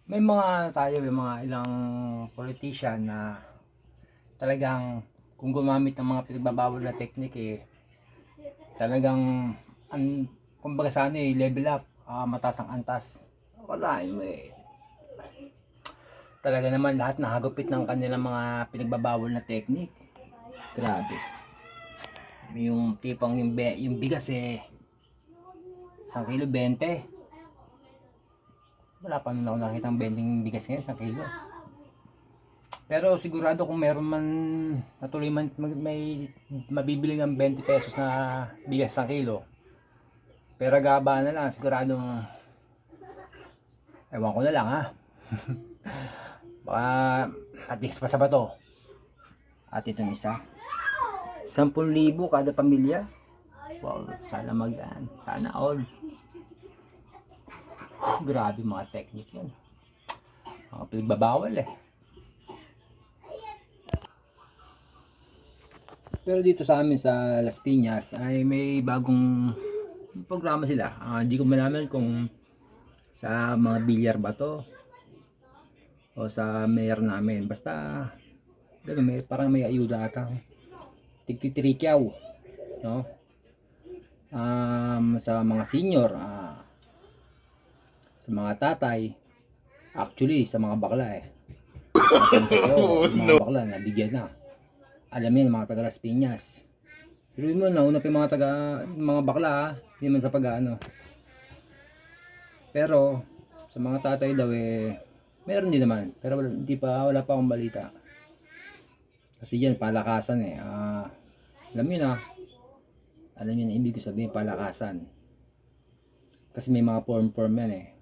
May mga tayo, may mga ilang politician na talagang kung gumamit ng mga pinagbabawal na technique talagang ang kumbaga sa ano level up, mataas ang antas. Wala talaga naman lahat nahagupit ng kanilang mga pinagbabawal na technique. Grabe. Yung tipong yung bigas 1 kilo 20. Wala pa naman ako nakitang 20 bigas ngayon 1 kilo. Pero sigurado kung meron man natuloy man may mabibili ng 20 pesos na bigas 1 kilo. Pero gaba na lang sigurado, ewan ko na lang ha. Baka atis pa sa bato. At itong isa 10,000 kada pamilya. Wow, sana magdaan. Sana all. Grabe mga technique yan. Mga pinagbabawal Pero dito sa amin sa Las Piñas ay may bagong programa sila. Hindi ko malaman kung sa mga bilyar ba to o sa mayor namin. Basta gano'n, parang may ayuda ata. Tigtitrikyaw, no? Sa mga senior, sa mga tatay, actually sa mga bakla mga bakla nabigyan na. Alam yan mga taga Las Piñas. Pero mo nauna pa yung mga bakla hindi man sa pag-ano. Pero sa mga tatay daw meron din naman. Pero wala pa akong balita. Kasi yan palakasan alam niyo na. Alam niyo na ibig sabihin palakasan. Kasi may mga form yan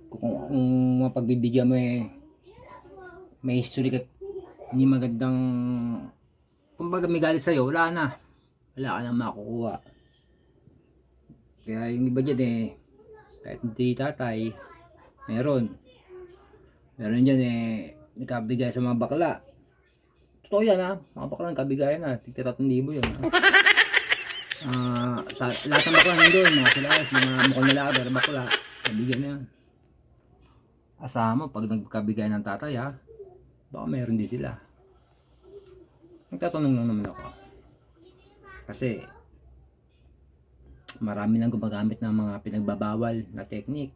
kung mapagbibigyan mo may history ka hindi magandang, kumbaga may galit sa'yo, wala ka nang makukuha. Kaya yung iba dyan kahit hindi tatay, meron dyan nagkabigay sa mga bakla. Totoo yan mga bakla nagkabigayan tigta 3,000 yun sa lahat ng bakla nandun, mga silayas, mga mukhang nalaga, bakla, nabigyan na yan. Asahan mo pag nagkabigay ng tatay baka meron din sila. Nagtatanong lang naman ako. Kasi marami nang gumagamit ng mga pinagbabawal na technique.